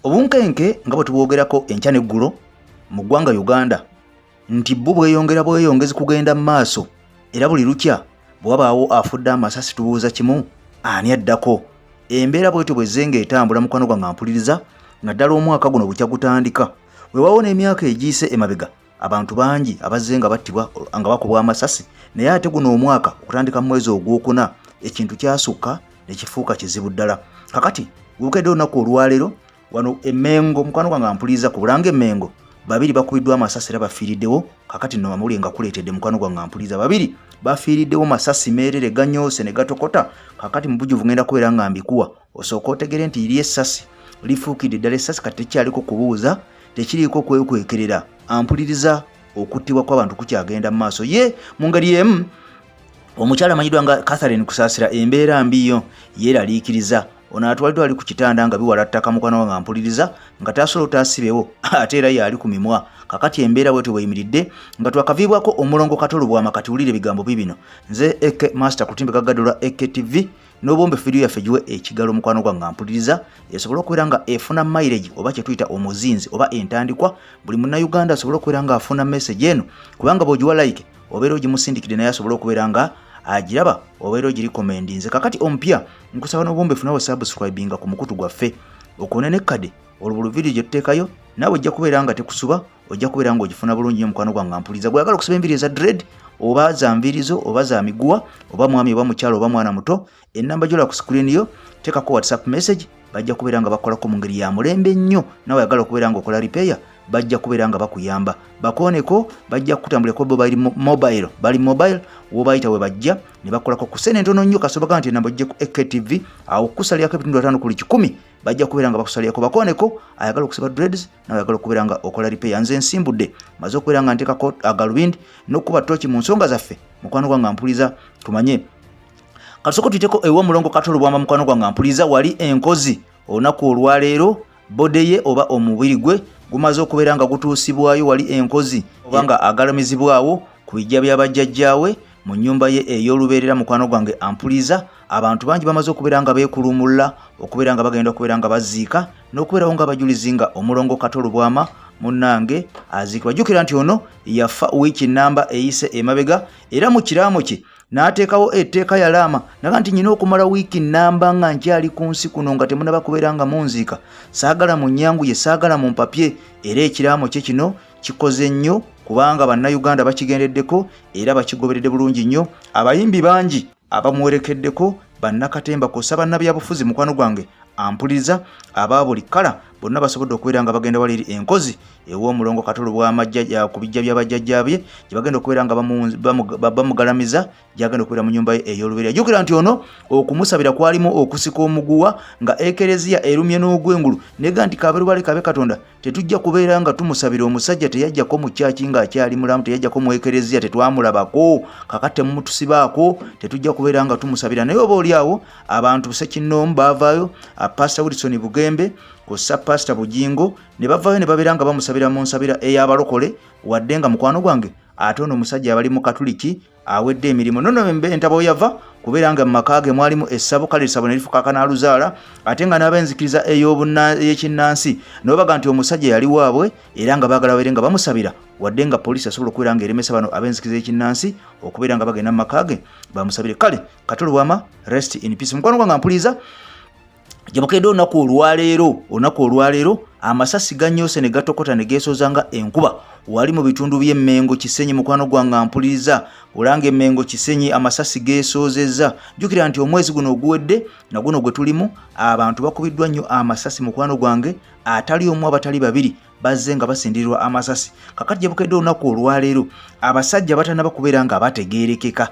Obunkenke nga bwe tubwogerako enkya n'eggulo mu ggwanga Uganda nti bwo bweyongezi kugenda mu maaso era buli lukya bwe wabaawo afudde amasasi tubuuza kimu ani addako. Embeera bwetyo bwe zzenga etambula mukwano gwange ampuliriza nga ddala omwaka guno bukya gutandika. Weewaawo n'emyaka egiyise emabega abantu bangi abazze nga battibwa nga bakubwa amasasi, naye ate guno omwaka okutandika mu mwezi ogwokuna ekintu kyasukka ne kifuuka kizibu ddala. Kakati gukedde olunaku olwaleero wano Emmengo mukwano gwange ampuliriza ku Bulange Emmengo babiri bakubiddwa amasasi era bafiiriddewo. Kakati nno mamuli nga kuleetedde mukwano gwange ampuliriza babiri bafiiriddewo masasi meerere ganyoose ne gatokota. Kakati mu bujjuvu ngenda kubeera nga mbikuwa osooka otegere nti iri essasi lifuukidde ddala essasi kati tekyaliko kubuuza tekiriiko kwekwekerera. Ampuliriza okuttibwa kw'abantu kukyagenda mu maaso ye mu ngeri emu. Omukyala amanyiddwa nga Catherine Kusaasira embeera mbiyo yeeraliikiriza. Ono atwaliddwa ali ku kitanda nga biwala ttaka mukwano wange ampuliriza nga tasobola otasibewo ate era yali ku mimwa. Kakati embeera bwetyo bweyimiridde nga twakaviibwako omulongo Katolo Bwama kati wulire ebigambo bibino. Nze Eke Master ku lutimbe Kaggaddo lwa Eke TV n'obombe firiyo yaffe giwe ekigalo mukwano gwange ampuliriza esobola okubeera nga efuna mileage oba kye tuyita omuzinzi oba entandikwa. Buli munnayuganda asobola okubeera nga afuna message eno kubanga bw'ogiwa like obeera ogimusindikidde naye asobola okubeera nga ajiraba obeera ogirikomendinze. Kakati omupya nkusaba n'obombe funawo subscribinga ku mukutu gwaffe okone ne kade olwo video gye tuteekayo naawe ojja kubeera nga tekusuba ojja kubeera nga ogifuna bulungi nnyo mukwano gwange ampuliriza. Gwagala okusaba enviiri eza dread oba za nviirizo oba za miguwa oba mwami oba mukyalo oba mwana muto ennamba gyola ku screen yo teekako whatsapp message bajja kubeera nga bakolako mu ngeri ya mulembe nnyo. Nawe oyagala okubeera nga okola repair bajja kubeera nga bakuyamba. Bakooneko bajja kutambulako bo bali mobile wobayita we bajja ne bakolako ku sene ntono nnyo kasoboka nti namba ojje ku EKTV awo kusaliyako ebitundu 5 ku 100 bajja kubeera nga bakusaliyako. Bakooneko ayagala okusaba dreads nawe ayagala okubeera nga okola repair. Nze nsimbudde maze okubeera nga nteekako agalubindi n'okuba toki mu nsonga zaffe mukwano gwange ampuliriza tumanye. Kasoko tuteko ewa mulongo Katolo Bwama mukwano gwange ampuliriza wali enkozi olunaku olwaleero bode ye oba omubiri gwe gumaze okubeera nga gutuusibwayo wali enkozi oba nga agalamizibwawo ku bijja by'abajjajjaawe mu nnyumba ye ey'olubeerera mukwano gwange ampuliriza. Abantu bangi bamaze okubeera nga beekulumulla okubeera nga bagenda okubeera nga baziika n'okubeerawo nga bajulizi nga omulongo Katolo Bwama munnange aziikibwa. Jjukira nti ono yafa wiiki nnamba eyise emabega era mu kiraamo kye n'ateekawo etteeka yalaama naga nti nyina okumala wiiki nnamba nga nkyali ku nsi kuno nga temunaba kubeera nga munziika. Saagala mu nnyanguye saagala mu mpapye era ekiraamo kye kino kikoze nnyo kubanga bannayuganda bakigendeddeko era bakigoberedde bulungi nnyo. Abayimbi bangi abamuwerekeddeko bannakatemba kosa bannabyabufuzi mukwano gwange ampuliriza aba buli kala bonna basobodde okubeera nga bagenda wali enkozi ew'omulongo Katolo Bwama ku bijja by'abajjajja bye gye bagenda okubeera nga bamugalamiza gyagenda okubeera mu nnyumba ye ey'olubeerera. Jjukira nti ono okumusabira kwalimu okusika omuguwa nga ekereziya erumye n'ogwengulu nega nti kabeerubale kabe Katonda tetujja kubeera nga tumusabira omusajja teyajjako mu kyaki ng'akyali mulamu teyajjako mu ekereziya tetwamulabako kakati temumutusibaako tetujja kubeera nga tumusabira. Naye oba oliawo abantu Ssekinnoomu baavaayo Pastor Wilson Bugembe kosa Pastor Bujingo ne bavaayo ne babeera nga bamusabira mu nsabira ey'abalokole wadde nga mukwano gwange ate ono omusajja abali mu Katuliki awedde emirimu nono entabo yava kubeera nga mu maka ge mwalimu essabo kale essabo ne lifuka akanaaluzaala ate nga n'abenzikiriza ey'ekinnansi n'obaga nti omusajja yali waabwe era nga baagala babeere nga bamusabira wadde nga poliisi asobola okubeera nga eremesa bano abenzikiriza ekinnansi okubeera nga bagenda mu maka ge bamusabire. Kale Katolo Bwama rest in peace mukwano gwange ampuliriza. Jabukedde olunaku olwaleero amasasi ganyoose ne gatokota ne geesoza nga enkuba wali mu bitundu by'Emmengo Kisenyi mukwano gwange ampuliriza. Bulange Emmengo Kisenyi amasasi geesoozezza. Jjukira nti omwezi guno oguwedde na guno gwe tulimu abantu bakubiddwa nnyo amasasi mukwano gwange atali omu abatali babiri bazze nga basindirirwa amasasi. Kakati jabukedde olunaku olwaleero abasajja batannaba kubeera nga bategeerekeka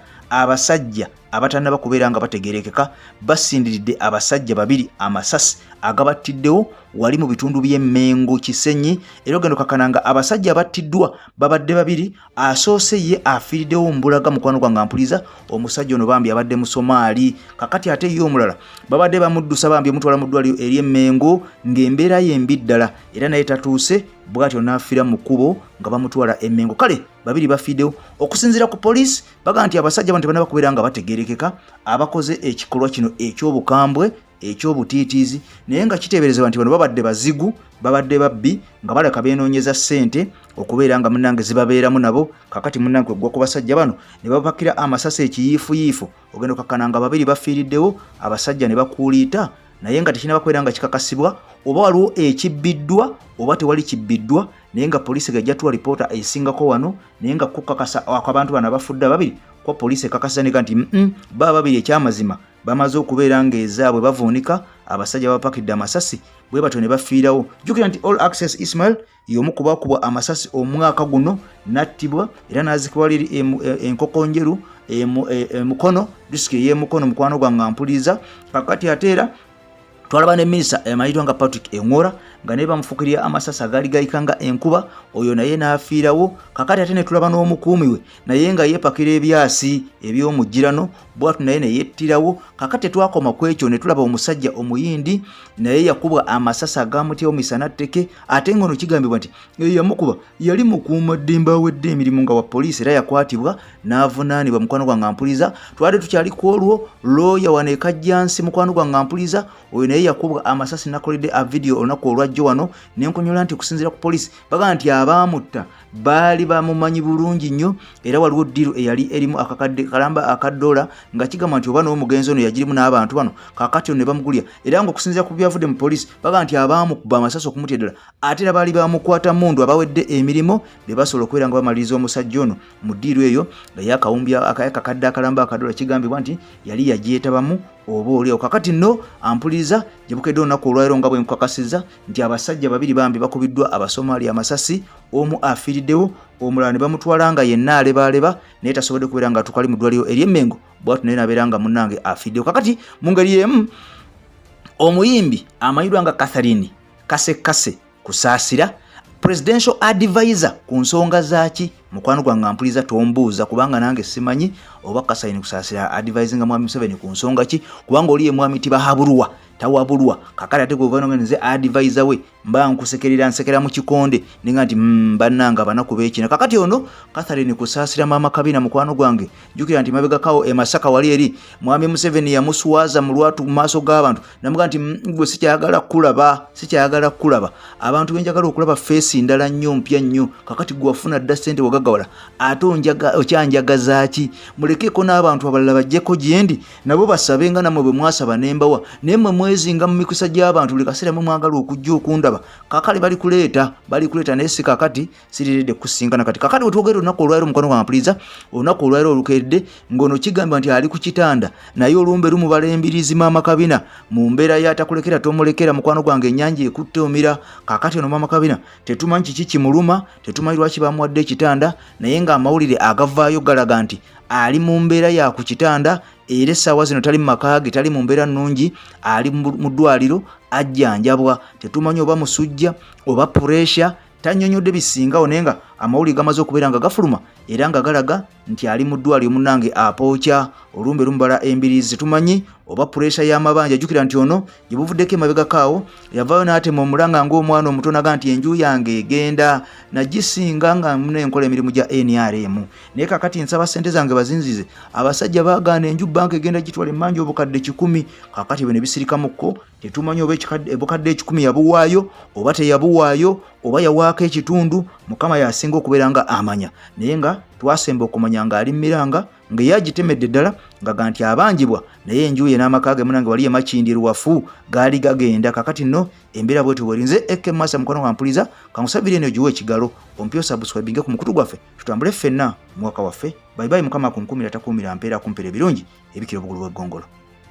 basindiridde abasajja babiri amasasi agabattiddewo wali mu bitundu by'Emmengo Kisenyi era ogenda okakananga abasajja abattiddwa babadde babiri asoose ye afiiriddewo mbulaga mukwano gwange ampuliriza. Omusajja ono bambi abadde mu Somaali kakati ate ye omulala babadde bamuddusa bambi omutwala mu ddwaliro eri Emmengo ng'embeera ye mbi ddala era naye tatuuse bwatyo n'afiira mu kkubo nga bamutwala Emmengo. Kale babiri bafiiddewo okusinziira ku poliisi baga nti abasajja bano tebanaba kubeera nga bategeerekeka abakoze ekikolwa kino eky'obukambwe ekyobutiitiizi naye nga kiteeberezebwa nti bano babadde bazigu babadde babbi nga balaka beenoonyeza ssente okubeera nga munnange zibabeeramu nabo kakati munnange gwa ku basajja bano ne babapakira amasasi ekiyiifuyiifu ogenda okakkana nga babiri bafiiriddewo abasajja ne bakuuliita naye nga tekinaba nga kikakasibwa oba waliwo ekibbiddwa oba tewali kibbiddwa naye nga poliisi gajja tuwa lipoota esingako wano naye nga kukakasa abantu bano abafudde babiri kwa poliisi ekakasa nega nti baba babiri ekyamazima bamaze okubeera ng'ezaabwe bavuunika abasajja babapakidde amasasi bwe batyo ne bafiirawo jjukira nti All Access Ismail y'omu ku baakubwa amasasi omwaka guno n'attibwa era n'azikibwa liri enkokonjeru emukono disiki ey'emukono mukwano gwange ampuliza kakati ate era twalaba ne minisita amayitwa nga Patrick Engora nga naye bamufukirira amasasi agaali gayikanga enkuba oyo naye n'afiirawo kakati ate ne tulaba n'omukuumi we naye nga yeepakira ebyasi eby'omugirano bwatu naye ne yettirawo kakati twakoma ku ekyo ne tulaba omusajja omuyindi naye yakubwa amasasi agaamutyawo misana tteke ate ngono kigambibwa nti yamukuba yali mukuumaddembe awedde emirimu nga wa poliisi era yakwatibwa n'avunaanibwa mukwano gwange ampuliza twali tukyali ku olwo looya wano ekajjansi mukwano gwange ampuliza oyo naye yakubwa amasasi nakoledde a video olunaku olwajjo wano nenkonyola nti okusinziira ku poliisi bagamba nti abaamutta baali bamumanyi bulungi nnyo era waliwo ddiru eyali erimu akakadde kalamba akadoola nga kigamba nti oba n'omugenzi ono yagirimu n'abantu bano kakati ono ne bamugulya era ng'okusinziira ku byavudde mu poliisi bagamba nti abaamukuba amasasi okumutya ddala ate era baali bamukwata mundu abawedde emirimu be basobola okubeera nga bamaliriza omusajja ono mu ddiru eyo nga yakawumbya akakadde akalamba akadoola kigambibwa nti yali yagyetabamu oba oliawo kakati nno ampuliriza gyebukedde olunaku olwaleero nga bwe nkukakasizza nti abasajja babiri bambi bakubiddwa Abasomali amasasi omu afiiriddewo omulala ne bamutwala nga yenna alebaleba naye tasobodde kubeera nga tukali mu ddwaliro ery'Emmengo bwatu naye nabeera nga munnange afiiddewo kakati mu ngeri y'emu omuyimbi amayirwa nga Catherine Kasekase kusaasira presidential advisor ku nsonga zaaki mukwano gwange ampuliza tombuuza kubanga nange simanyi oba Kasayini kusaasira advisinga mwami Museveni ku nsonga ki kubanga oli ye mwami tibahabulwa tawabulwa kakati ate guverinoma nze advisor we mba nkusekerera nsekera mu kikonde ninga nti bannanga banaku beekina kakati ono Catherine kusaasira mama Kabina mukwano gwange jukira nti mabega kawo Masaka wali eri mwami Museveni yamuswaza mu lwatu mu maaso g'abantu namuga nti gwe sikyagala kulaba abantu benjagala okulaba face ndala nnyo mpya nnyo kakati gwafuna dda ssente wagagawala ate okyanjagaza ki mulekeko n'abantu abalala bajjeko gyendi nabo basabenga namwe bwe mwasaba nembawa nemwe mwezinga mu mikusa gy'abantu buli kaseera mwagala okujja okundaba kakale bali kuleeta naye si kakati siriredde kusingana kati kakati wetwogera olunaku olwaleero mukwano gwa mpuliriza olunaku olwaleero olukedde ng'ono kigamba nti ali ku kitanda naye olumbe lumubala embirizi maama Kabina mu mbeera y'atakulekera tomulekera mukwano gwange ennyanja ekutte omira kakati ono maama Kabina tetumanyi kiki kimuluma tetumanyi lwaki bamuwadde ekitanda naye ng'amawulire agavaayo galaga nti ali mu mbeera ya ku kitanda era essaawa zino tali mu maka ge tali mu mbeera nnungi ali mu ddwaliro ajjanjabwa tetumanyi oba musujja oba puresha tannyonnyodde bisingawo naye nga amawulire gamaze okubeera nga gafuluma era nga galaga nti ali mu ddwaliro munnange apookya olumbe lumubala embirizi tetumanyi oba puresha y'amabanja jjukira nti ono gye buvuddeko emabega kaawo yavaayo n'atema omulanga ng'omwana omuto naga nti enju yange egenda nagisinga nga nenkola emirimu gya NRM naye kakati nsaba ssente zange bazinzize abasajja baagaana enju banka egenda gitwala emmanja obukadde 100 kakati bwe ne bisirikamukko tetumanyi oba obukadde 100 yabuwaayo oba teyabuwaayo oba yawaako ekitundu mukama yasinga okubeera nga amanya naye nga twasemba okumanya nga ali miranga nga yagitemedde ddala nga nti abanjibwa naye enju ye n'amaka ge munange wali Makindi Luwafu gaali gagenda kakati nno embeera bwetyo bwerinze ekemasa mukwano gwa mpuliriza kankusabire eno giwe ekigalo ompyo subscribinge ku mukutu gwaffe tutambule ffenna mwaka waffe bye bye mukama akunkumira takuumira mpeera kumpera ebirungi ebikira obugulu bw'eggongolo.